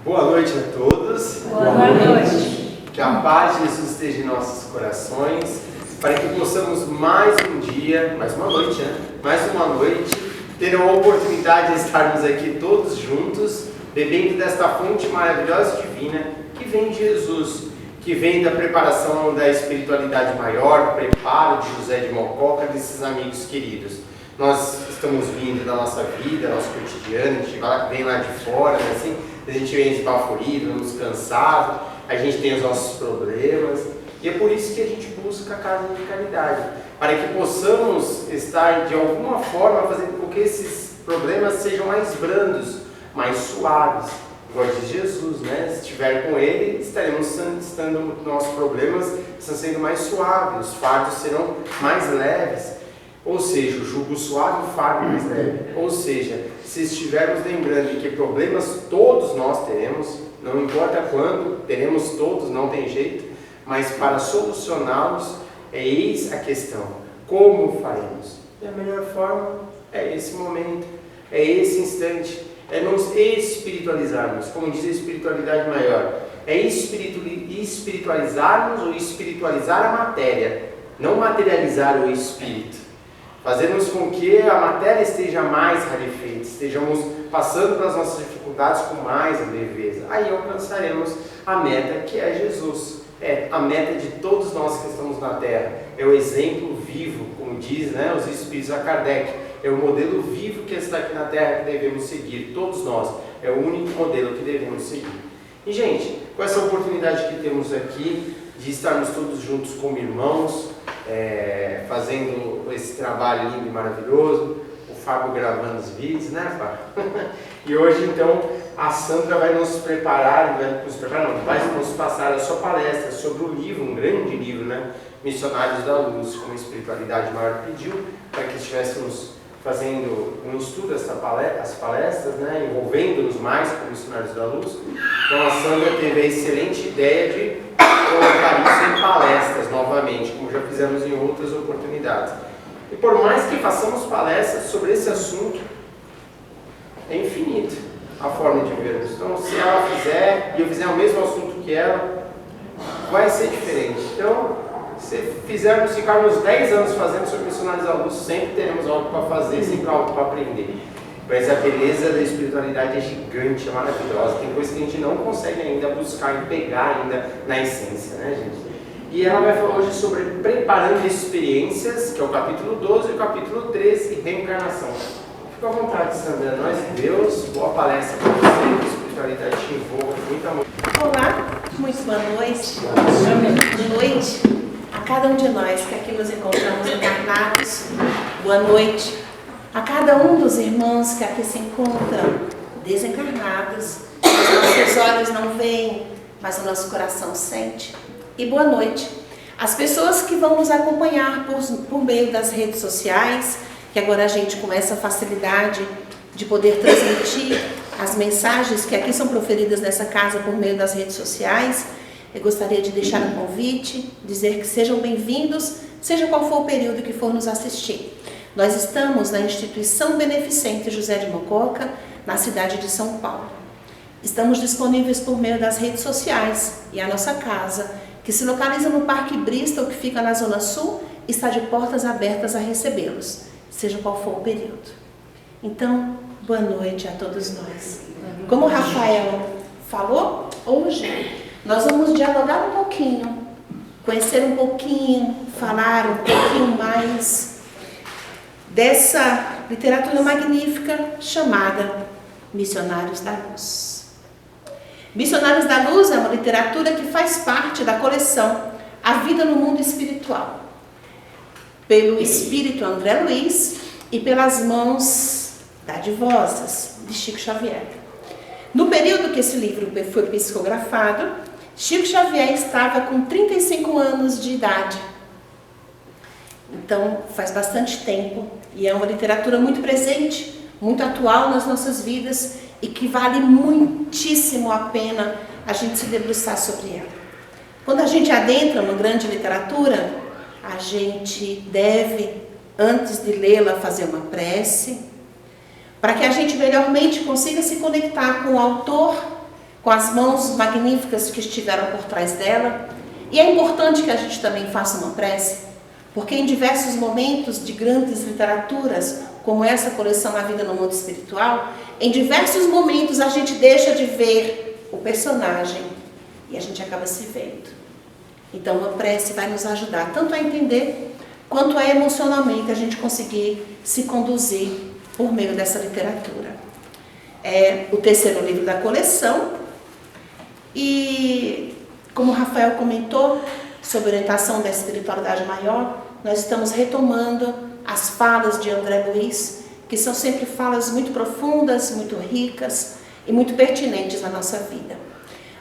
Boa noite a todos. Boa noite. Que a paz de Jesus esteja em nossos corações, para que possamos mais um dia, mais uma noite, mais uma noite, ter a oportunidade de estarmos aqui todos juntos, bebendo desta fonte maravilhosa e divina, que vem de Jesus, que vem da preparação da espiritualidade maior, preparo de José de Mococa, desses amigos queridos. Nós estamos vindo da nossa vida, nosso cotidiano, a gente vem lá de fora, né, assim, a gente vem esbaforido, vamos cansado, a gente tem os nossos problemas, e é por isso que a gente busca a casa de caridade, para que possamos estar de alguma forma fazendo com que esses problemas sejam mais brandos, mais suaves. Igual diz Jesus, né? Se estiver com Ele, nossos problemas estão sendo mais suaves, os fardos serão mais leves. Ou seja, o jugo suave, o fardo mais leve. Ou seja, se estivermos lembrando que problemas todos nós teremos, não importa quando, teremos todos, não tem jeito, mas para solucioná-los, eis a questão: como faremos? E a melhor forma é esse momento, é esse instante, é nos espiritualizarmos, como diz a espiritualidade maior, é espiritualizarmos ou espiritualizar a matéria, não materializar o espírito. Fazermos com que a matéria esteja mais rarefeita, estejamos passando pelas nossas dificuldades com mais leveza. Aí alcançaremos a meta que é Jesus. É a meta de todos nós que estamos na Terra. É o exemplo vivo, como diz, né, os Espíritos a Kardec. É o modelo vivo que está aqui na Terra que devemos seguir, todos nós. É o único modelo que devemos seguir. E, gente, com essa oportunidade que temos aqui, de estarmos todos juntos como irmãos, fazendo esse trabalho lindo e maravilhoso, o Fábio gravando os vídeos, né, Fábio? E hoje, então, a Sandra vai nos preparar, vai nos passar a sua palestra sobre o livro, um grande livro, né, Missionários da Luz, como a espiritualidade maior pediu, para que estivéssemos fazendo um estudo as palestras, né, envolvendo-nos mais com Missionários da Luz. Então a Sandra teve a excelente ideia de colocar isso em palestras novamente, como já fizemos em outras oportunidades. E por mais que façamos palestras sobre esse assunto, é infinito a forma de vermos. Então, se ela fizer, e eu fizer o mesmo assunto que ela, vai ser diferente. Então, se ficarmos 10 anos fazendo sobre Missionários da Luz, sempre teremos algo para fazer, sempre algo para aprender. Mas a beleza da espiritualidade é gigante, é maravilhosa. Tem coisas que a gente não consegue ainda buscar e pegar ainda na essência, né, gente? E ela vai falar hoje sobre preparando experiências, que é o capítulo 12 e o capítulo 13, reencarnação. Fica à vontade, Sandra. Nós e Deus, boa palestra para você, que a espiritualidade te envolva, muito amor. Olá, muito boa noite. Boa noite a cada um de nós que aqui nos encontramos encarnados. Boa noite a cada um dos irmãos que aqui se encontram desencarnados. Os nossos olhos não veem, mas o nosso coração sente. E boa noite às pessoas que vão nos acompanhar por meio das redes sociais, que agora a gente com essa facilidade de poder transmitir as mensagens que aqui são proferidas nessa casa por meio das redes sociais. Eu gostaria de deixar um convite, dizer que sejam bem-vindos, seja qual for o período que for nos assistir. Nós estamos na Instituição Beneficente José de Mococa, na cidade de São Paulo. Estamos disponíveis por meio das redes sociais e a nossa casa, que se localiza no Parque Bristol, que fica na Zona Sul, está de portas abertas a recebê-los, seja qual for o período. Então, boa noite a todos nós. Como o Rafael falou, hoje nós vamos dialogar um pouquinho, conhecer um pouquinho, falar um pouquinho mais dessa literatura magnífica chamada Missionários da Luz. Missionários da Luz é uma literatura que faz parte da coleção A Vida no Mundo Espiritual, pelo espírito André Luiz e pelas mãos dadivosas de Chico Xavier. No período que esse livro foi psicografado, Chico Xavier estava com 35 anos de idade. Então, faz bastante tempo e é uma literatura muito presente, muito atual nas nossas vidas e que vale muitíssimo a pena a gente se debruçar sobre ela. Quando a gente adentra uma grande literatura, a gente deve, antes de lê-la, fazer uma prece, para que a gente melhormente consiga se conectar com o autor, com as mãos magníficas que estiveram por trás dela. E é importante que a gente também faça uma prece, porque em diversos momentos de grandes literaturas, como essa coleção A Vida no Mundo Espiritual, em diversos momentos a gente deixa de ver o personagem e a gente acaba se vendo. Então a prece vai nos ajudar tanto a entender, quanto a emocionalmente a gente conseguir se conduzir por meio dessa literatura. É o terceiro livro da coleção e, como o Rafael comentou, sobre a orientação da espiritualidade maior, nós estamos retomando as falas de André Luiz, que são sempre falas muito profundas, muito ricas e muito pertinentes na nossa vida.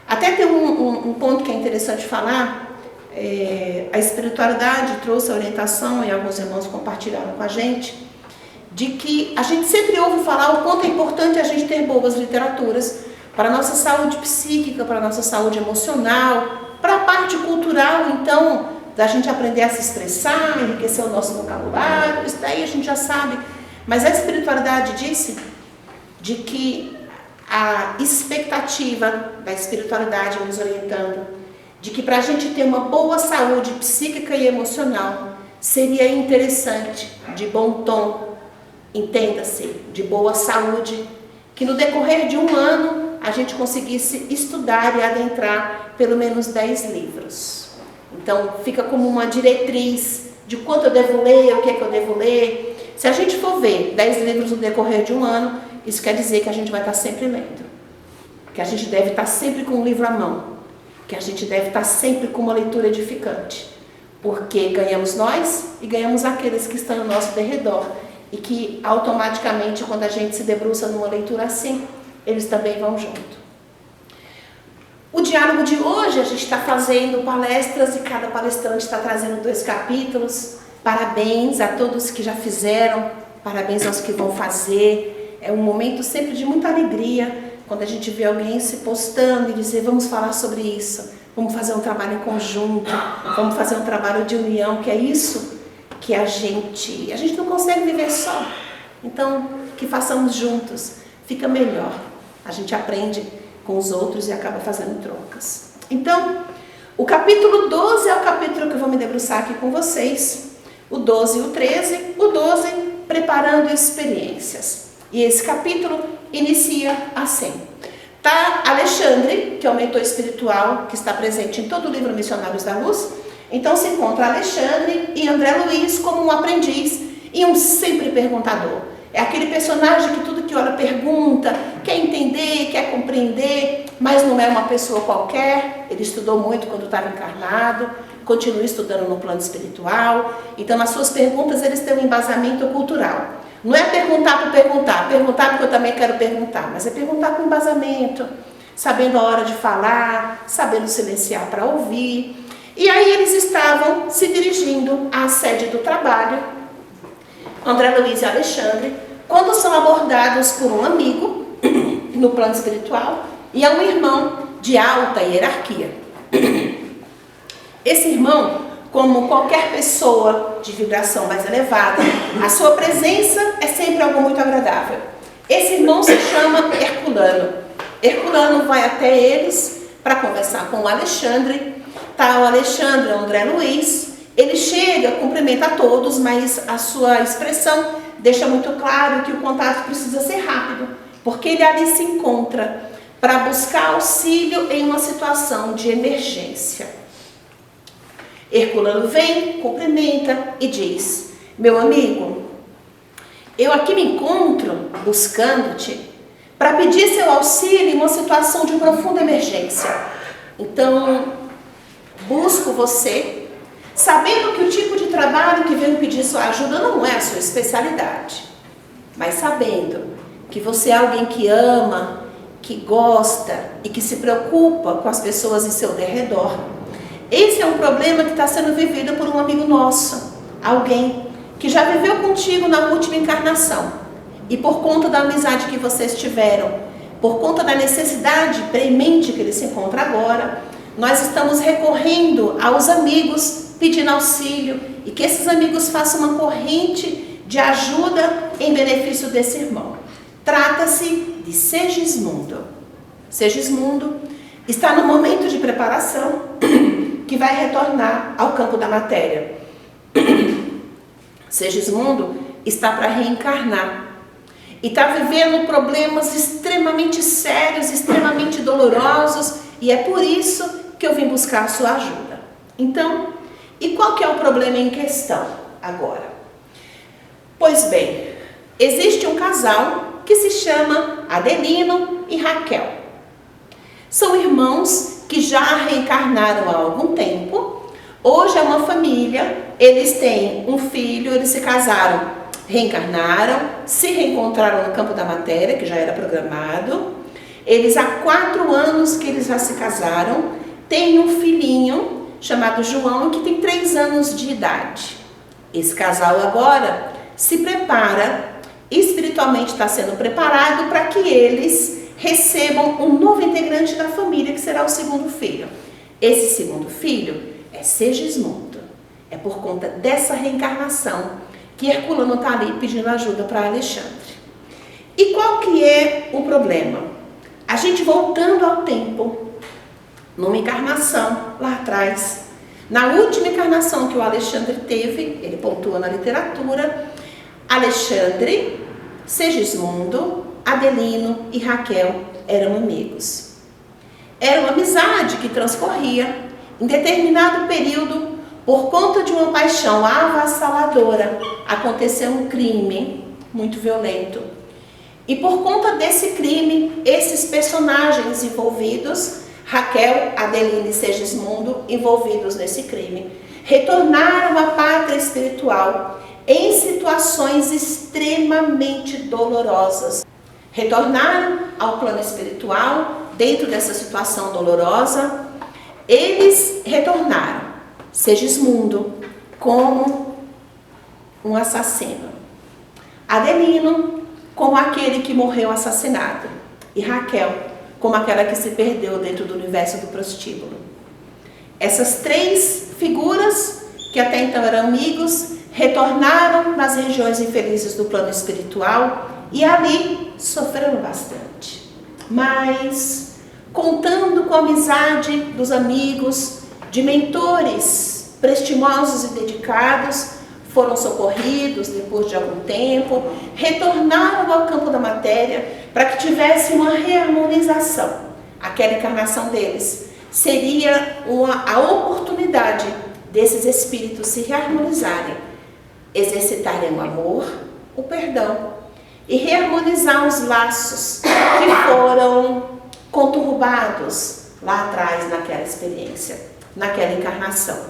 Até tem um ponto que é interessante falar. A espiritualidade trouxe a orientação, e alguns irmãos compartilharam com a gente, de que a gente sempre ouve falar o quanto é importante a gente ter boas literaturas para a nossa saúde psíquica, para a nossa saúde emocional, para a parte cultural, então, da gente aprender a se expressar, enriquecer o nosso vocabulário, isso daí a gente já sabe. Mas a espiritualidade disse de que a expectativa da espiritualidade nos orientando, de que para a gente ter uma boa saúde psíquica e emocional, seria interessante, de bom tom, entenda-se, de boa saúde, que no decorrer de um ano a gente conseguisse estudar e adentrar pelo menos 10 livros. Então fica como uma diretriz de quanto eu devo ler, o que é que eu devo ler. Se a gente for ver 10 livros no decorrer de um ano, isso quer dizer que a gente vai estar sempre lendo, que a gente deve estar sempre com um livro à mão, que a gente deve estar sempre com uma leitura edificante, porque ganhamos nós e ganhamos aqueles que estão ao nosso derredor, e que automaticamente, quando a gente se debruça numa leitura assim, eles também vão junto. O diálogo de hoje, a gente está fazendo palestras e cada palestrante está trazendo 2 capítulos. Parabéns a todos que já fizeram, parabéns aos que vão fazer. É um momento sempre de muita alegria, quando a gente vê alguém se postando e dizer, vamos falar sobre isso, vamos fazer um trabalho em conjunto, vamos fazer um trabalho de união, que é isso que a gente não consegue viver só. Então, que façamos juntos, fica melhor. A gente aprende com os outros e acaba fazendo trocas. Então, o capítulo 12 é o capítulo que eu vou me debruçar aqui com vocês. O 12 e o 13. O 12, preparando experiências. E esse capítulo inicia assim. Tá Alexandre, que é o mentor espiritual, que está presente em todo o livro Missionários da Luz. Então se encontra Alexandre e André Luiz como um aprendiz e um sempre perguntador. É aquele personagem que tudo que olha pergunta, quer entender, quer compreender, mas não é uma pessoa qualquer. Ele estudou muito quando estava encarnado, continua estudando no plano espiritual. Então nas suas perguntas eles têm um embasamento cultural. Não é perguntar por perguntar porque eu também quero perguntar, mas é perguntar com embasamento, sabendo a hora de falar, sabendo silenciar para ouvir. E aí eles estavam se dirigindo à sede do trabalho, André Luiz e Alexandre, quando são abordados por um amigo no plano espiritual e é um irmão de alta hierarquia. Esse irmão, como qualquer pessoa de vibração mais elevada, a sua presença é sempre algo muito agradável. Esse irmão se chama Herculano. Herculano vai até eles para conversar com o Alexandre. Tá o Alexandre, o André Luiz, ele chega, cumprimenta a todos, mas a sua expressão deixa muito claro que o contato precisa ser rápido, porque ele ali se encontra para buscar auxílio em uma situação de emergência. Herculano vem, cumprimenta e diz, meu amigo, eu aqui me encontro buscando-te para pedir seu auxílio em uma situação de profunda emergência. Então, busco você, sabendo que o tipo de trabalho que veio pedir sua ajuda não é a sua especialidade, mas sabendo que você é alguém que ama, que gosta e que se preocupa com as pessoas em seu derredor. Esse é um problema que está sendo vivido por um amigo nosso, alguém que já viveu contigo na última encarnação e por conta da amizade que vocês tiveram, por conta da necessidade premente que ele se encontra agora, nós estamos recorrendo aos amigos, pedindo auxílio, e que esses amigos façam uma corrente de ajuda em benefício desse irmão. Trata-se de Segismundo. Segismundo está no momento de preparação que vai retornar ao campo da matéria. Segismundo está para reencarnar e está vivendo problemas extremamente sérios, extremamente dolorosos, e é por isso que eu vim buscar a sua ajuda. Então, e qual que é o problema em questão agora? Pois bem, existe um casal que se chama Adelino e Raquel. São irmãos que já reencarnaram há algum tempo. Hoje é uma família, eles têm um filho, eles se casaram, reencarnaram, se reencontraram no campo da matéria, que já era programado. Eles há 4 anos que eles já se casaram, têm um filhinho chamado João, que tem 3 anos de idade. Esse casal agora se prepara, espiritualmente está sendo preparado para que eles recebam um novo integrante da família, que será o segundo filho. Esse segundo filho é Segismundo. É por conta dessa reencarnação que Herculano está ali pedindo ajuda para Alexandre. E qual que é o problema? A gente voltando ao tempo, numa encarnação lá atrás, na última encarnação que o Alexandre teve, ele pontua na literatura, Alexandre, Segismundo, Adelino e Raquel eram amigos. Era uma amizade que transcorria. Em determinado período, por conta de uma paixão avassaladora, aconteceu um crime muito violento. E por conta desse crime, esses personagens envolvidos, Raquel, Adelino e Segismundo, envolvidos nesse crime, retornaram à pátria espiritual em situações extremamente dolorosas. Retornaram ao plano espiritual, dentro dessa situação dolorosa, eles retornaram, Segismundo como um assassino, Adelino como aquele que morreu assassinado, e Raquel como aquela que se perdeu dentro do universo do prostíbulo. Essas 3 figuras, que até então eram amigos, retornaram nas regiões infelizes do plano espiritual e ali sofreram bastante. Mas, contando com a amizade dos amigos, de mentores prestimosos e dedicados, foram socorridos depois de algum tempo, retornaram ao campo da matéria para que tivesse uma reharmonização. Aquela encarnação deles seria a oportunidade desses espíritos se reharmonizarem, exercitarem o amor, o perdão e reharmonizar os laços que foram conturbados lá atrás naquela experiência, naquela encarnação.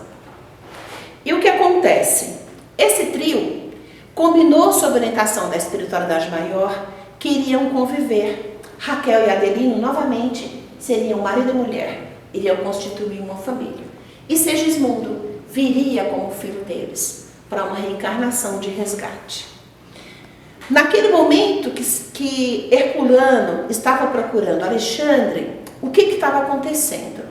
E o que acontece? Esse trio combinou sob orientação da espiritualidade maior que iriam conviver. Raquel e Adelino novamente seriam marido e mulher, iriam constituir uma família. E Segismundo viria como filho deles para uma reencarnação de resgate. Naquele momento que Herculano estava procurando Alexandre, o que estava acontecendo?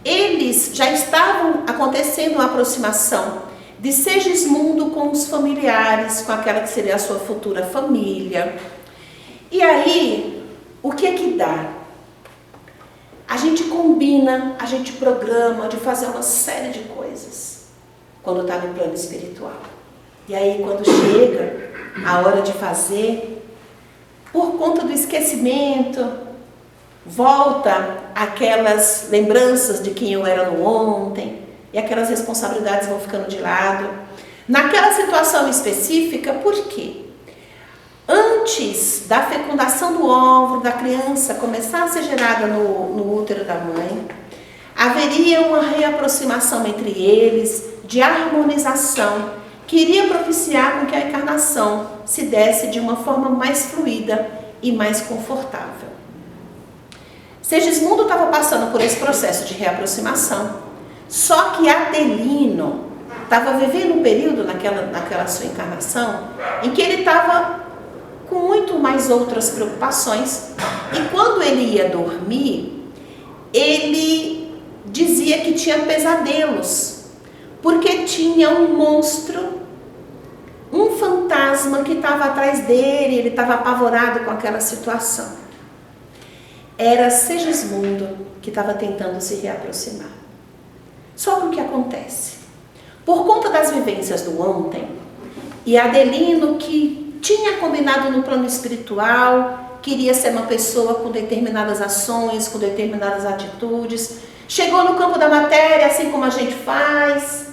Eles já estavam acontecendo uma aproximação de Segismundo com os familiares, com aquela que seria a sua futura família. E aí, o que é que dá? A gente combina, a gente programa de fazer uma série de coisas quando está no plano espiritual. E aí, quando chega a hora de fazer, por conta do esquecimento, volta aquelas lembranças de quem eu era no ontem, e aquelas responsabilidades vão ficando de lado. Naquela situação específica, por quê? Antes da fecundação do óvulo da criança começar a ser gerada no útero da mãe, haveria uma reaproximação entre eles, de harmonização, que iria propiciar com que a encarnação se desse de uma forma mais fluida e mais confortável. Segismundo estava passando por esse processo de reaproximação. Só que Adelino estava vivendo um período naquela sua encarnação em que ele estava com muito mais outras preocupações. E quando ele ia dormir, ele dizia que tinha pesadelos, porque tinha um monstro, um fantasma que estava atrás dele, ele estava apavorado com aquela situação. era Segismundo que estava tentando se reaproximar. Só que o que acontece? Por conta das vivências do ontem, e Adelino, que tinha combinado no plano espiritual, queria ser uma pessoa com determinadas ações, com determinadas atitudes, chegou no campo da matéria, assim como a gente faz.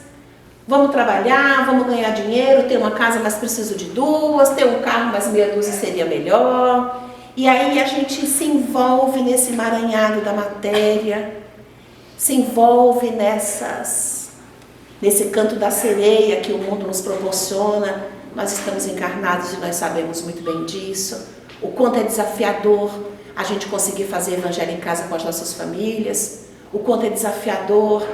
Vamos trabalhar, vamos ganhar dinheiro, ter uma casa, mas preciso de duas, ter um carro, mas meia dúzia seria melhor. E aí a gente se envolve nesse emaranhado da matéria, se envolve nesse canto da sereia que o mundo nos proporciona. Nós estamos encarnados e nós sabemos muito bem disso. O quanto é desafiador a gente conseguir fazer evangelho em casa com as nossas famílias. O quanto é desafiador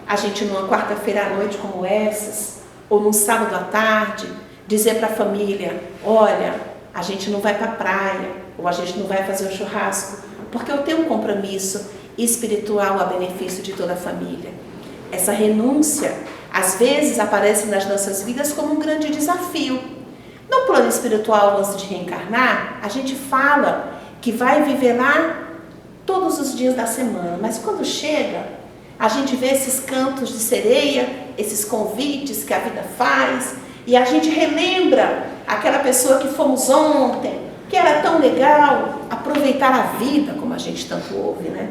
a gente, numa quarta-feira à noite como essas, ou num sábado à tarde, dizer para a família: olha, a gente não vai para a praia, ou a gente não vai fazer o churrasco, porque eu tenho um compromisso espiritual a benefício de toda a família. Essa renúncia, às vezes, aparece nas nossas vidas como um grande desafio. No plano espiritual, antes de reencarnar, a gente fala que vai viver lá todos os dias da semana, mas quando chega, a gente vê esses cantos de sereia, esses convites que a vida faz, e a gente relembra aquela pessoa que fomos ontem, que era tão legal, aproveitar a vida, como a gente tanto ouve, né?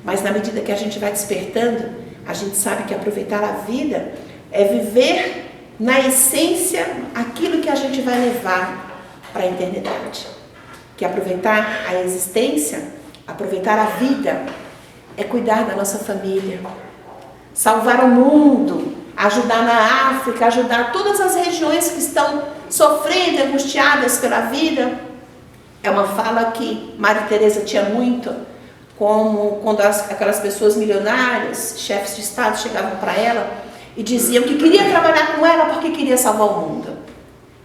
Mas na medida que a gente vai despertando, a gente sabe que aproveitar a vida é viver na essência aquilo que a gente vai levar para a eternidade. Que aproveitar a existência, aproveitar a vida, é cuidar da nossa família, salvar o mundo, ajudar na África, ajudar todas as regiões que estão sofrendo, angustiadas pela vida. É uma fala que Maria Teresa tinha muito, como quando aquelas pessoas milionárias, chefes de Estado, chegavam para ela e diziam que queria trabalhar com ela porque queria salvar o mundo.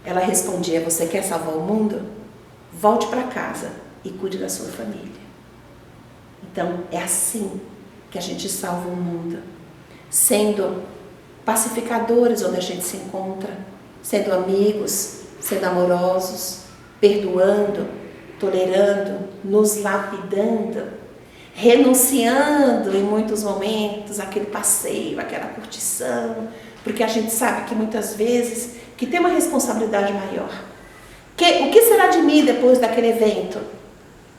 Ela respondia: você quer salvar o mundo? Volte para casa e cuide da sua família. Então, é assim que a gente salva o mundo, sendo pacificadores onde a gente se encontra, sendo amigos, sendo amorosos, perdoando, tolerando, nos lapidando, renunciando em muitos momentos àquele passeio, àquela curtição, porque a gente sabe que muitas vezes que tem uma responsabilidade maior. O que será de mim depois daquele evento?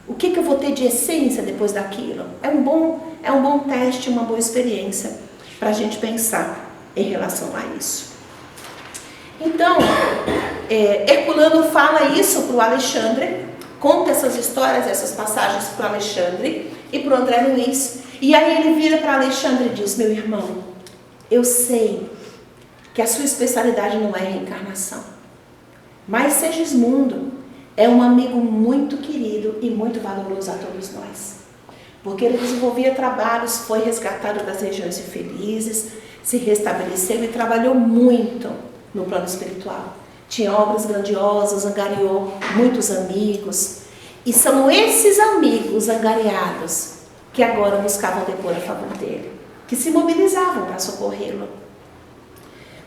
O que eu vou ter de essência depois daquilo? É um bom teste, uma boa experiência para a gente pensar em relação a isso. Então, Herculano fala isso para o Alexandre, conta essas histórias, essas passagens para o Alexandre e para o André Luiz. E aí ele vira para Alexandre e diz: meu irmão, eu sei que a sua especialidade não é reencarnação, mas Segismundo é um amigo muito querido e muito valoroso a todos nós, porque ele desenvolvia trabalhos, foi resgatado das regiões infelizes, se restabeleceu e trabalhou muito no plano espiritual. Tinha obras grandiosas, angariou muitos amigos, e são esses amigos angariados que agora buscavam depor a favor dele, que se mobilizavam para socorrê-lo.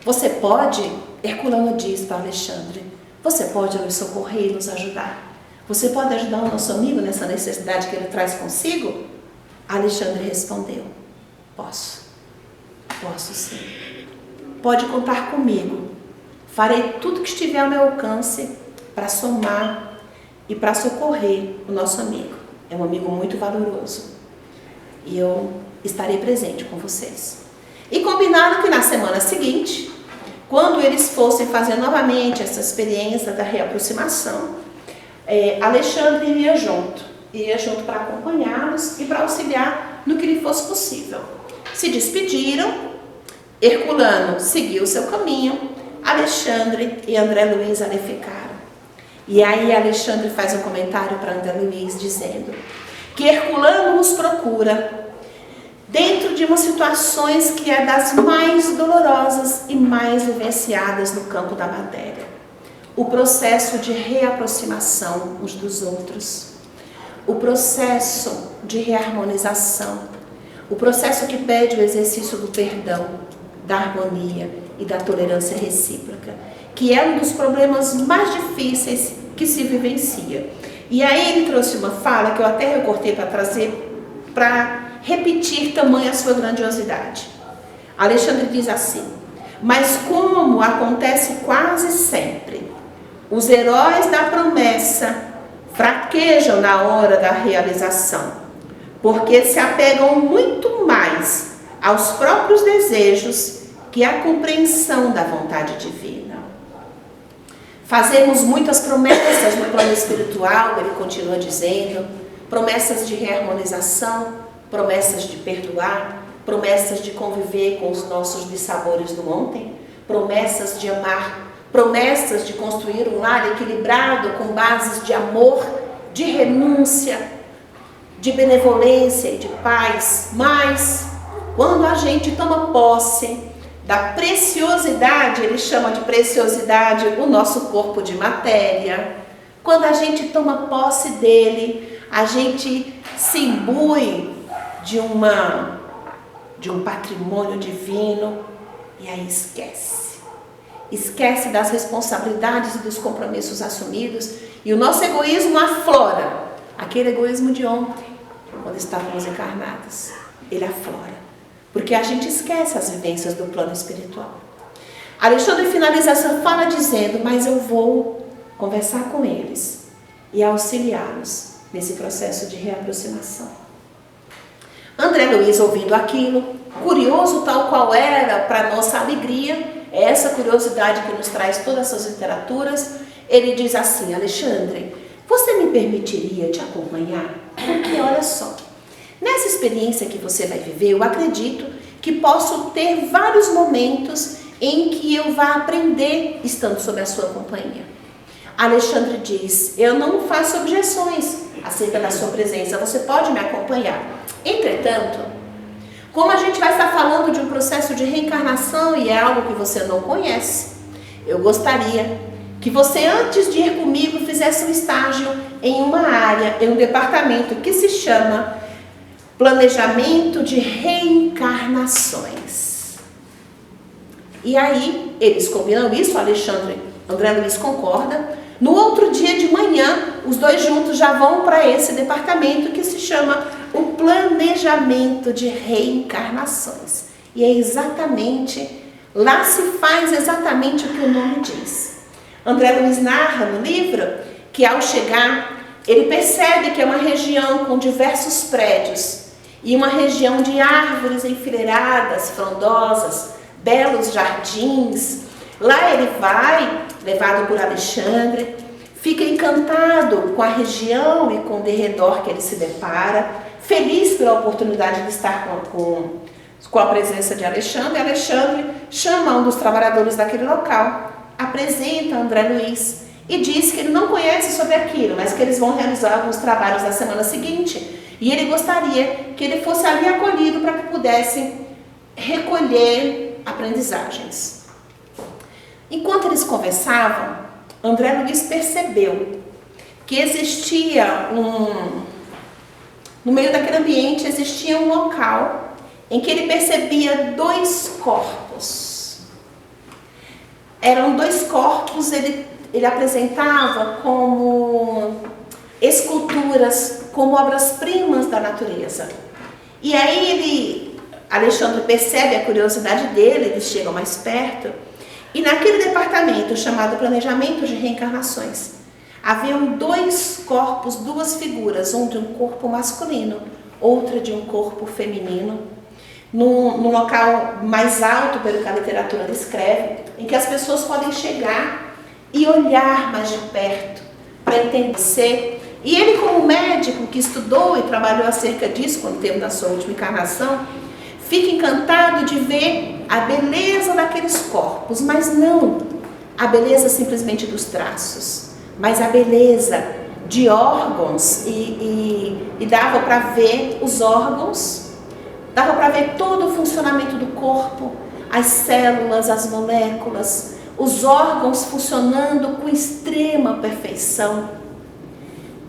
Você pode, Herculano diz para Alexandre, você pode nos socorrer e nos ajudar. Você pode ajudar o nosso amigo nessa necessidade que ele traz consigo? Alexandre respondeu: posso sim. Pode contar comigo. Farei tudo que estiver ao meu alcance para somar e para socorrer o nosso amigo. É um amigo muito valoroso. E eu estarei presente com vocês. E combinaram que na semana seguinte, quando eles fossem fazer novamente essa experiência da reaproximação, Alexandre iria junto para acompanhá-los e para auxiliar no que lhe fosse possível. Se despediram, Herculano seguiu o seu caminho, Alexandre e André Luiz ali ficaram. E aí Alexandre faz um comentário para André Luiz dizendo que Herculano os procura dentro de umas situações que é das mais dolorosas e mais vivenciadas no campo da matéria. O processo de reaproximação uns dos outros, o processo de reharmonização, o processo que pede o exercício do perdão, da harmonia e da tolerância recíproca, que é um dos problemas mais difíceis que se vivencia. E aí ele trouxe uma fala que eu até recortei para trazer, para repetir tamanha a sua grandiosidade. Alexandre diz assim: mas como acontece quase sempre, os heróis da promessa fraquejam na hora da realização, porque se apegam muito mais aos próprios desejos que à compreensão da vontade divina. Fazemos muitas promessas no plano espiritual, ele continua dizendo, promessas de reharmonização, promessas de perdoar, promessas de conviver com os nossos dissabores do ontem, promessas de amar, promessas de construir um lar equilibrado com bases de amor, de renúncia, de benevolência e de paz. Mas quando a gente toma posse da preciosidade, ele chama de preciosidade o nosso corpo de matéria, quando a gente toma posse dele, a gente se imbui de um patrimônio divino e aí esquece das responsabilidades e dos compromissos assumidos, e o nosso egoísmo aflora, aquele egoísmo de ontem, quando estávamos encarnados, ele aflora, porque a gente esquece as vivências do plano espiritual. Alexandre finaliza essa fala dizendo: mas eu vou conversar com eles e auxiliá-los nesse processo de reaproximação. André Luiz, ouvindo aquilo, curioso tal qual era, para nossa alegria, é essa curiosidade que nos traz todas essas literaturas, ele diz assim: Alexandre, você me permitiria te acompanhar? Porque olha só, nessa experiência que você vai viver, eu acredito que posso ter vários momentos em que eu vá aprender estando sob a sua companhia. Alexandre diz: eu não faço objeções acerca da sua presença, você pode me acompanhar. Entretanto, como a gente vai estar falando de um processo de reencarnação e é algo que você não conhece, eu gostaria que você, antes de ir comigo, fizesse um estágio em uma área, em um departamento que se chama Planejamento de Reencarnações. E aí, eles combinam isso, André Luiz concorda. No outro dia de manhã, os dois juntos já vão para esse departamento que se chama o Planejamento de Reencarnações. E é exatamente, lá se faz exatamente o que o nome diz. André Luiz narra no livro que ao chegar, ele percebe que é uma região com diversos prédios e uma região de árvores enfileiradas, frondosas, belos jardins. Lá ele vai, levado por Alexandre, fica encantado com a região e com o derredor que ele se depara, feliz pela oportunidade de estar com a presença de Alexandre. Alexandre chama um dos trabalhadores daquele local, apresenta André Luiz e diz que ele não conhece sobre aquilo, mas que eles vão realizar alguns trabalhos na semana seguinte e ele gostaria que ele fosse ali acolhido para que pudesse recolher aprendizagens. Enquanto eles conversavam, André Luiz percebeu que existia no meio daquele ambiente existia um local em que ele percebia dois corpos. Eram dois corpos, ele apresentava como esculturas, como obras-primas da natureza. E aí Alexandre percebe a curiosidade dele, eles chegam mais perto. E naquele departamento chamado Planejamento de Reencarnações, haviam dois corpos, duas figuras, um de um corpo masculino, outra de um corpo feminino, num local mais alto, pelo que a literatura descreve, em que as pessoas podem chegar e olhar mais de perto, para entender. E ele, como médico que estudou e trabalhou acerca disso, quando teve na sua última encarnação, fica encantado de ver a beleza daqueles corpos, mas não a beleza simplesmente dos traços, mas a beleza de órgãos, e dava para ver os órgãos, dava para ver todo o funcionamento do corpo, as células, as moléculas, os órgãos funcionando com extrema perfeição,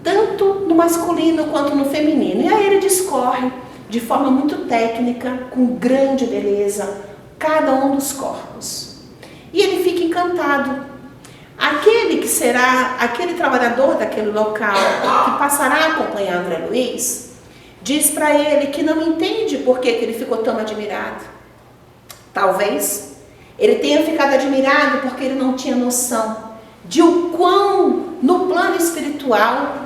tanto no masculino quanto no feminino. E aí ele discorre de forma muito técnica, com grande beleza, cada um dos corpos. E ele fica encantado. Aquele que será, aquele trabalhador daquele local que passará a acompanhar André Luiz, diz para ele que não entende por que ele ficou tão admirado. Talvez ele tenha ficado admirado porque ele não tinha noção de o quão, no plano espiritual,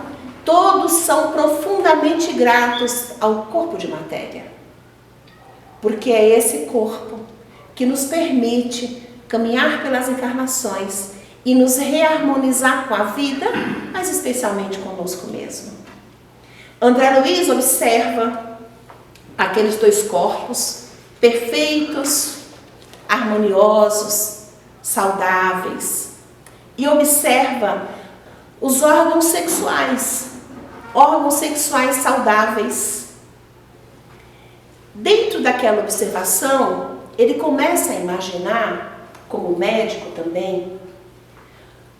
todos são profundamente gratos ao corpo de matéria. Porque é esse corpo que nos permite caminhar pelas encarnações e nos reharmonizar com a vida, mas especialmente conosco mesmo. André Luiz observa aqueles dois corpos perfeitos, harmoniosos, saudáveis, e observa os órgãos sexuais saudáveis. Dentro daquela observação, ele começa a imaginar, como médico também,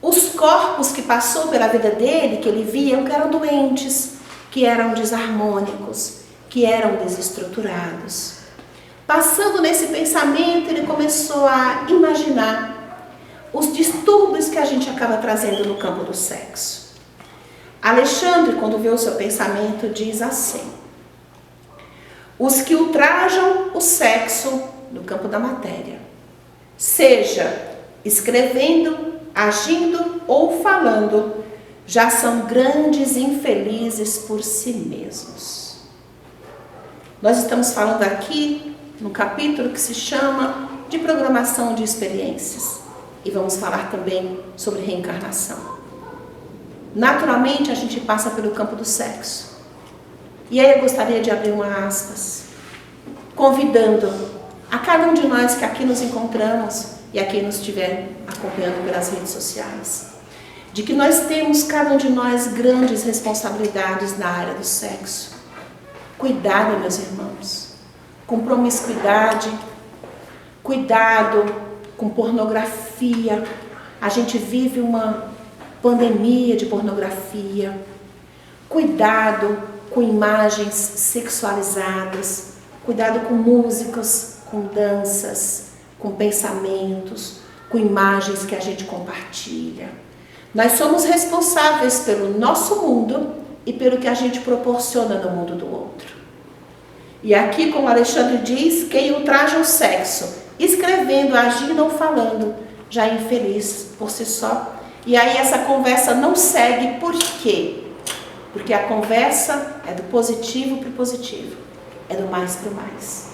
os corpos que passou pela vida dele, que ele via que eram doentes, que eram desarmônicos, que eram desestruturados. Passando nesse pensamento, ele começou a imaginar os distúrbios que a gente acaba trazendo no campo do sexo. Alexandre, quando vê o seu pensamento, diz assim: os que ultrajam o sexo no campo da matéria, seja escrevendo, agindo ou falando, já são grandes infelizes por si mesmos. Nós estamos falando aqui no capítulo que se chama de programação de experiências. E vamos falar também sobre reencarnação. Naturalmente, a gente passa pelo campo do sexo. E aí eu gostaria de abrir uma aspas, convidando a cada um de nós que aqui nos encontramos e a quem nos estiver acompanhando pelas redes sociais, de que nós temos, cada um de nós, grandes responsabilidades na área do sexo. Cuidado, meus irmãos, com promiscuidade, cuidado com pornografia. A gente vive uma pandemia de pornografia. Cuidado com imagens sexualizadas. Cuidado com músicas, com danças, com pensamentos, com imagens que a gente compartilha. Nós somos responsáveis pelo nosso mundo e pelo que a gente proporciona no mundo do outro. E aqui, como Alexandre diz, quem ultraja o sexo, escrevendo, agindo ou falando, já é infeliz por si só. E aí essa conversa não segue. Por quê? Porque a conversa é do positivo para o positivo, é do mais para o mais.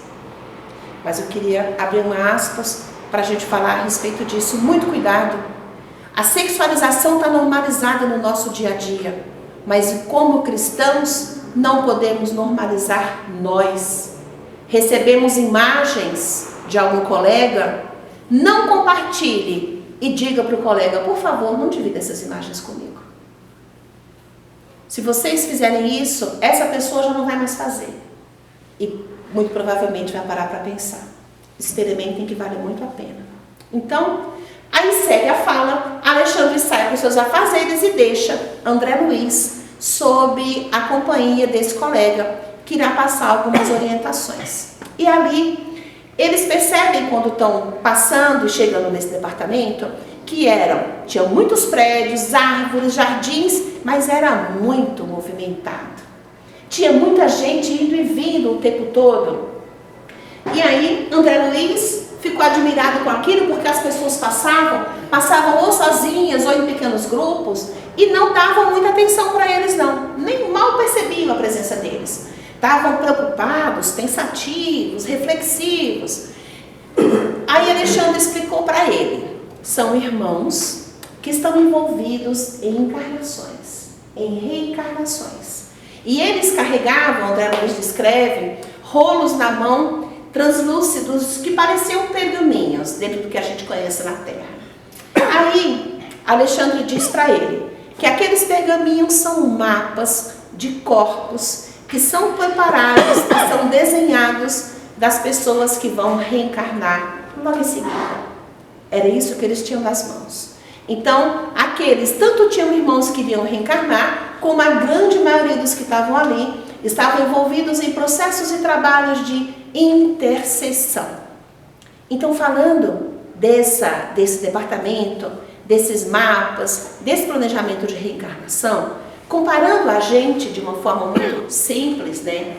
Mas eu queria abrir uma aspas para a gente falar a respeito disso. Muito cuidado. A sexualização está normalizada no nosso dia a dia, mas como cristãos não podemos normalizar nós. Recebemos imagens de algum colega, não compartilhe e diga para o colega: por favor, não divida essas imagens comigo. Se vocês fizerem isso, essa pessoa já não vai mais fazer. E muito provavelmente vai parar para pensar. Experimentem, que vale muito a pena. Então, aí segue a fala, Alexandre sai para os seus afazeres e deixa André Luiz sob a companhia desse colega, que irá passar algumas orientações. E ali, eles percebem, quando estão passando e chegando nesse departamento, que tinham muitos prédios, árvores, jardins, mas era muito movimentado. Tinha muita gente indo e vindo o tempo todo. E aí, André Luiz ficou admirado com aquilo, porque as pessoas passavam ou sozinhas ou em pequenos grupos e não davam muita atenção para eles não, nem mal percebiam a presença deles. Estavam preocupados, pensativos, reflexivos. Aí Alexandre explicou para ele: são irmãos que estão envolvidos em encarnações, em reencarnações. E eles carregavam, André Luiz descreve, rolos na mão, translúcidos, que pareciam pergaminhos, dentro do que a gente conhece na Terra. Aí, Alexandre diz para ele que aqueles pergaminhos são mapas de corpos que são preparados, que são desenhados das pessoas que vão reencarnar logo em seguida. Era isso que eles tinham nas mãos. Então, aqueles tanto tinham irmãos que iriam reencarnar, como a grande maioria dos que estavam ali estavam envolvidos em processos e trabalhos de intercessão. Então, falando desse departamento, desses mapas, desse planejamento de reencarnação, comparando a gente de uma forma muito simples, né?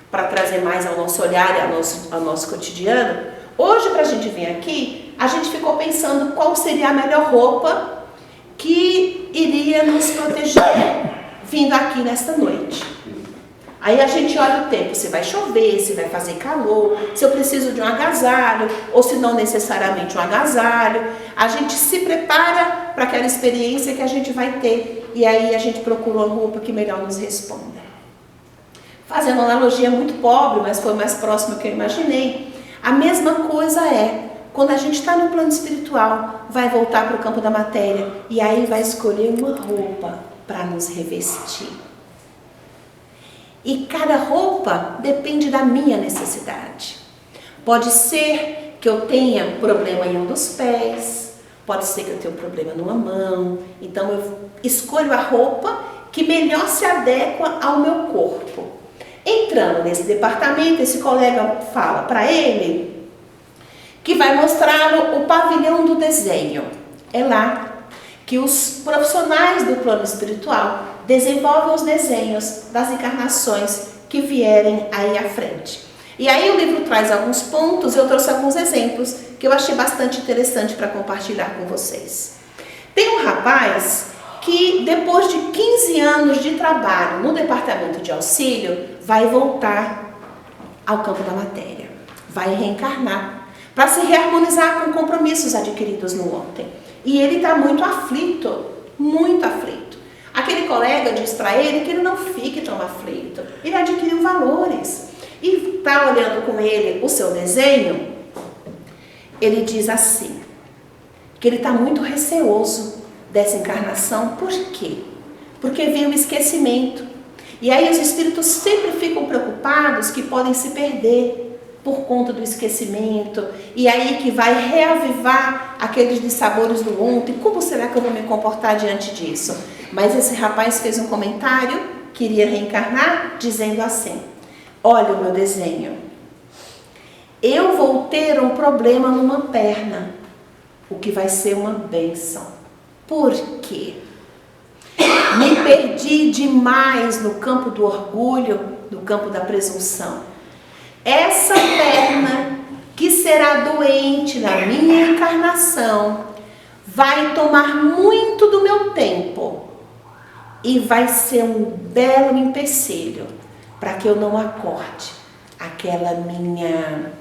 Para trazer mais ao nosso olhar e ao nosso cotidiano. Hoje, para a gente vir aqui, a gente ficou pensando qual seria a melhor roupa que iria nos proteger vindo aqui nesta noite. Aí a gente olha o tempo, se vai chover, se vai fazer calor, se eu preciso de um agasalho, ou se não necessariamente um agasalho. A gente se prepara para aquela experiência que a gente vai ter, e aí a gente procura uma roupa que melhor nos responda. Fazendo uma analogia muito pobre, mas foi mais próximo do que eu imaginei, a mesma coisa é, quando a gente está no plano espiritual, vai voltar para o campo da matéria, e aí vai escolher uma roupa para nos revestir. E cada roupa depende da minha necessidade. Pode ser que eu tenha problema em um dos pés, pode ser que eu tenha um problema numa mão, então eu escolho a roupa que melhor se adequa ao meu corpo. Entrando nesse departamento, esse colega fala para ele que vai mostrar o pavilhão do desenho. É lá que os profissionais do plano espiritual desenvolvem os desenhos das encarnações que vierem aí à frente. E aí o livro traz alguns pontos, eu trouxe alguns exemplos que eu achei bastante interessante para compartilhar com vocês. Tem um rapaz que depois de 15 anos de trabalho no departamento de auxílio, vai voltar ao campo da matéria, vai reencarnar, para se reharmonizar com compromissos adquiridos no ontem. E ele está muito aflito, muito aflito. Aquele colega diz para ele que ele não fique tão aflito, ele adquiriu valores. E está olhando com ele o seu desenho, ele diz assim, que ele está muito receoso dessa encarnação. Por quê? Porque vem o esquecimento. E aí os espíritos sempre ficam preocupados que podem se perder por conta do esquecimento, e aí que vai reavivar aqueles dissabores do ontem. Como será que eu vou me comportar diante disso? Mas esse rapaz fez um comentário, queria reencarnar, dizendo assim, olha o meu desenho, eu vou ter um problema numa perna, o que vai ser uma bênção. Por quê? Me perdi demais no campo do orgulho, no campo da presunção. Essa perna que será doente na minha encarnação vai tomar muito do meu tempo e vai ser um belo empecilho para que eu não acorde aquela minha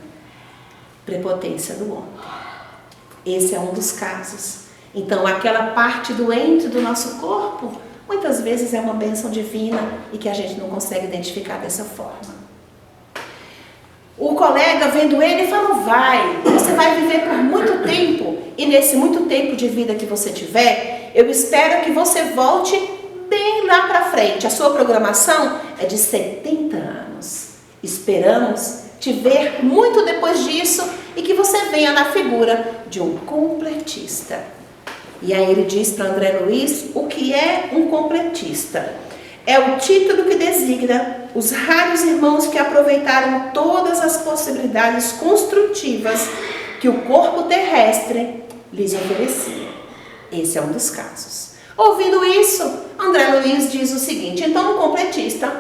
prepotência do ontem. Esse é um dos casos. Então, aquela parte doente do nosso corpo, muitas vezes é uma bênção divina e que a gente não consegue identificar dessa forma. O colega vendo ele falou, você vai viver por muito tempo, e nesse muito tempo de vida que você tiver, eu espero que você volte bem lá para frente. A sua programação é de 70 anos. Esperamos te ver muito depois disso e que você venha na figura de um completista. E aí ele diz para André Luiz o que é um completista. É o título que designa os raros irmãos que aproveitaram todas as possibilidades construtivas que o corpo terrestre lhes oferecia. Esse é um dos casos. Ouvindo isso, André Luiz diz o seguinte, então um completista,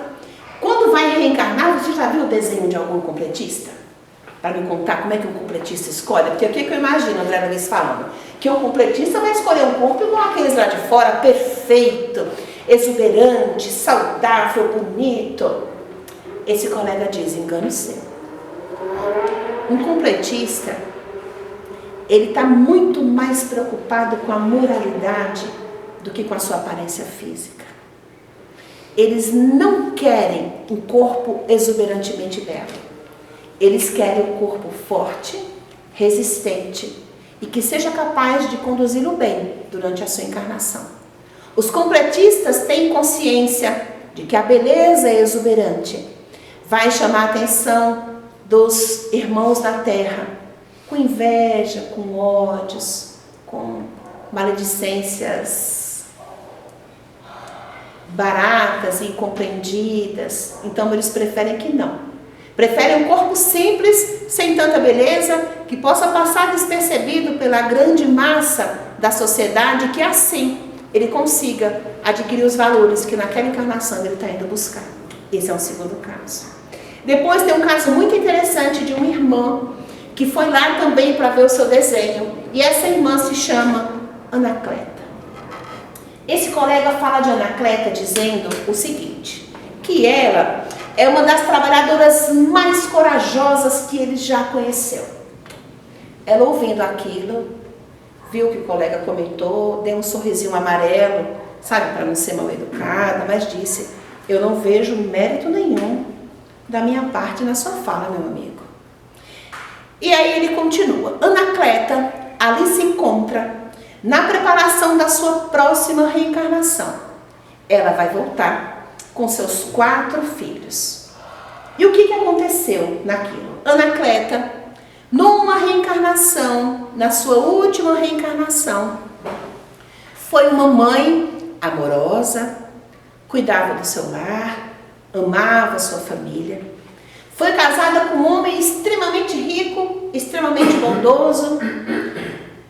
quando vai reencarnar, você já viu o desenho de algum completista? Para me contar como é que um completista escolhe? Porque o que eu imagino André Luiz falando? Que o completista vai escolher um corpo igual aqueles lá de fora, perfeito, exuberante, saudável, bonito. Esse colega diz, engano seu. Um completista, ele está muito mais preocupado com a moralidade do que com a sua aparência física. Eles não querem um corpo exuberantemente belo. Eles querem um corpo forte, resistente e que seja capaz de conduzi-lo bem durante a sua encarnação. Os completistas têm consciência de que a beleza exuberante vai chamar a atenção dos irmãos da terra, com inveja, com ódios, com maledicências baratas e incompreendidas. Então eles preferem que não. Preferem um corpo simples, sem tanta beleza, que possa passar despercebido pela grande massa da sociedade que assim ele consiga adquirir os valores que naquela encarnação ele está indo buscar. Esse é o segundo caso. Depois tem um caso muito interessante de uma irmã que foi lá também para ver o seu desenho. E essa irmã se chama Anacleta. Esse colega fala de Anacleta dizendo o seguinte, que ela é uma das trabalhadoras mais corajosas que ele já conheceu. Ela ouvindo aquilo, viu que o colega comentou, deu um sorrisinho amarelo, sabe, para não ser mal educada, mas disse, eu não vejo mérito nenhum da minha parte na sua fala, meu amigo. E aí ele continua, Anacleta ali se encontra na preparação da sua próxima reencarnação. Ela vai voltar com seus 4 filhos. E o que aconteceu naquilo? Anacleta, numa reencarnação, na sua última reencarnação, foi uma mãe amorosa, cuidava do seu lar, amava a sua família. Foi casada com um homem extremamente rico, extremamente bondoso,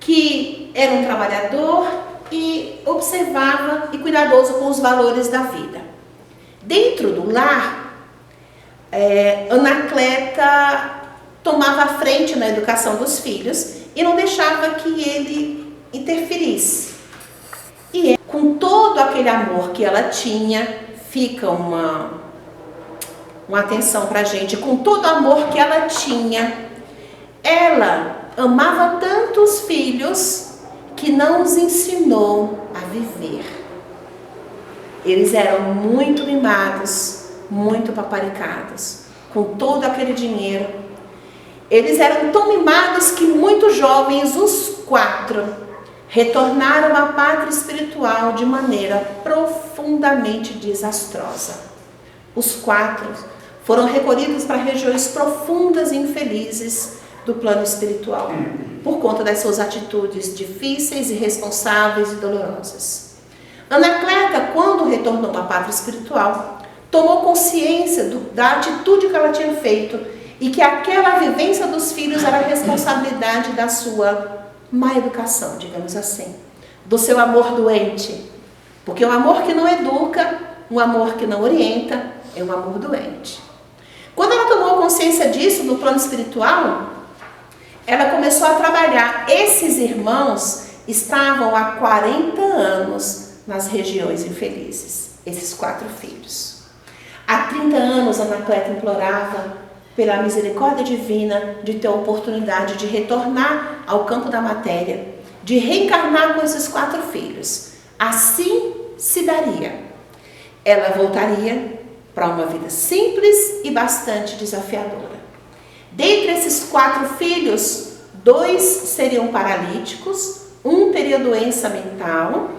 que era um trabalhador e observava e cuidadoso com os valores da vida. Dentro do lar, Anacleta tomava a frente na educação dos filhos e não deixava que ele interferisse. E com todo aquele amor que ela tinha, fica uma atenção para a gente, com todo o amor que ela tinha, ela amava tanto os filhos que não os ensinou a viver. Eles eram muito mimados, muito paparicados, com todo aquele dinheiro. Eles eram tão mimados que muito jovens, os 4, retornaram à pátria espiritual de maneira profundamente desastrosa. Os 4 foram recolhidos para regiões profundas e infelizes do plano espiritual, por conta das suas atitudes difíceis, irresponsáveis e dolorosas. Anacleta, quando retornou à pátria espiritual, tomou consciência da atitude que ela tinha feito e que aquela vivência dos filhos era responsabilidade da sua má educação, digamos assim, do seu amor doente, porque o amor que não educa, um amor que não orienta, é um amor doente. Quando ela tomou consciência disso no plano espiritual, ela começou a trabalhar. Esses irmãos estavam há 40 anos nas regiões infelizes, esses 4 filhos. Há 30 anos, Anacleta implorava pela misericórdia divina de ter a oportunidade de retornar ao campo da matéria, de reencarnar com esses 4 filhos. Assim se daria. Ela voltaria para uma vida simples e bastante desafiadora. Dentre esses 4 filhos, 2 seriam paralíticos, um teria doença mental,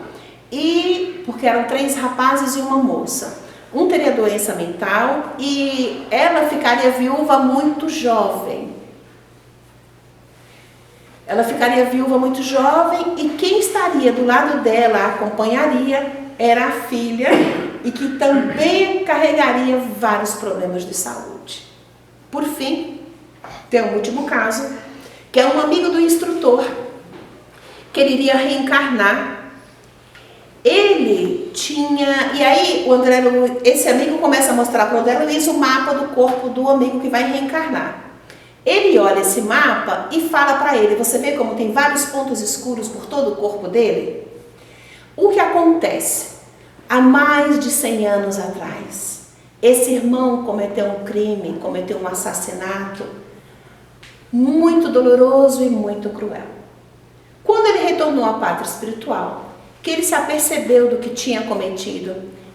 porque eram 3 rapazes e uma moça. Um teria doença mental e ela ficaria viúva muito jovem. Ela ficaria viúva muito jovem e quem estaria do lado dela, a acompanharia, era a filha e que também carregaria vários problemas de saúde. Por fim, tem um último caso, que é um amigo do instrutor, que ele iria reencarnar. Ele tinha, e aí esse amigo começa a mostrar para o André Luiz o mapa do corpo do amigo que vai reencarnar. Ele olha esse mapa e fala para ele, você vê como tem vários pontos escuros por todo o corpo dele? O que acontece? Há mais de 100 anos atrás, esse irmão cometeu um crime, cometeu um assassinato muito doloroso e muito cruel. Quando ele retornou à pátria espiritual, que ele se apercebeu do que tinha cometido,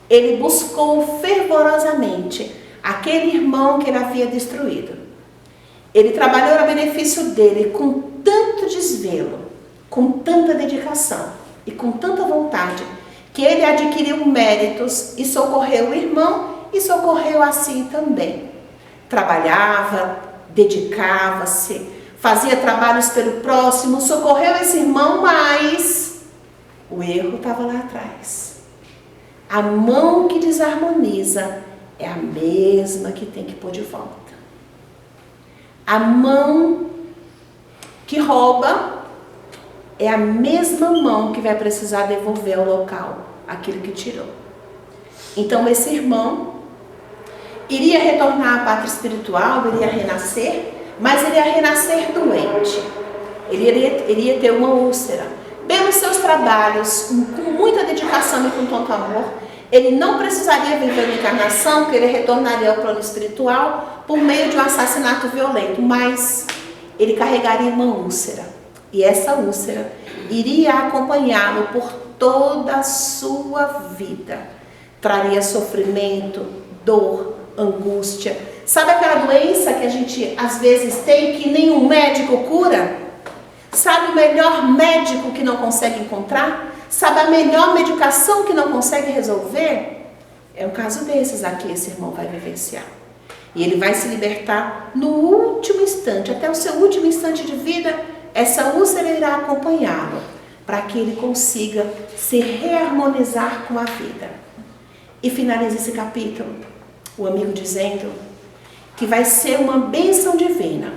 ele buscou fervorosamente aquele irmão que ele havia destruído. Ele trabalhou a benefício dele com tanto desvelo, com tanta dedicação e com tanta vontade, que ele adquiriu méritos e socorreu o irmão e socorreu a si também. Trabalhava, dedicava-se, fazia trabalhos pelo próximo, socorreu esse irmão, mas o erro estava lá atrás. A mão que desarmoniza é a mesma que tem que pôr de volta. A mão que rouba é a mesma mão que vai precisar devolver ao local aquilo que tirou. Então esse irmão iria retornar à pátria espiritual, iria renascer, mas iria renascer doente. Ele iria ter uma úlcera. Pelos seus trabalhos, com muita dedicação e com tanto amor, ele não precisaria viver uma encarnação, que ele retornaria ao plano espiritual por meio de um assassinato violento, mas ele carregaria uma úlcera. E essa úlcera iria acompanhá-lo por toda a sua vida. Traria sofrimento, dor, angústia. Sabe aquela doença que a gente às vezes tem que nenhum médico cura? Sabe o melhor médico que não consegue encontrar? Sabe a melhor medicação que não consegue resolver? É um caso desses aqui esse irmão vai vivenciar. E ele vai se libertar no último instante, até o seu último instante de vida, essa úlcera irá acompanhá-lo, para que ele consiga se reharmonizar com a vida. E finaliza esse capítulo, o amigo dizendo que vai ser uma bênção divina,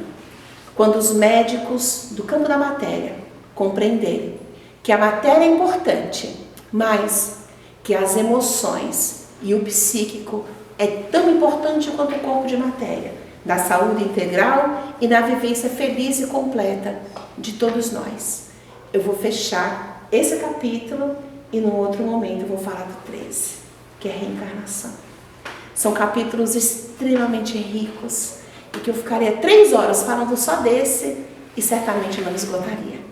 quando os médicos do campo da matéria compreenderem que a matéria é importante, mas que as emoções e o psíquico é tão importante quanto o corpo de matéria, da saúde integral e na vivência feliz e completa de todos nós. Eu vou fechar esse capítulo e no outro momento eu vou falar do 13, que é reencarnação. São capítulos extremamente ricos e que eu ficaria 3 horas falando só desse e certamente não esgotaria.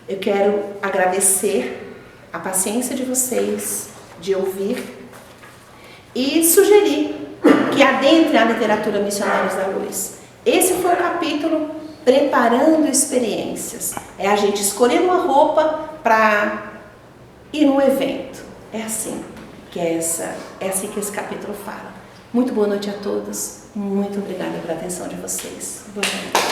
Eu quero agradecer a paciência de vocês, de ouvir e sugerir que adentrem a literatura Missionários da Luz. Esse foi o capítulo Preparando Experiências. É a gente escolher uma roupa para ir num evento. É assim que esse capítulo fala. Muito boa noite a todos. Muito obrigada pela atenção de vocês. Boa noite.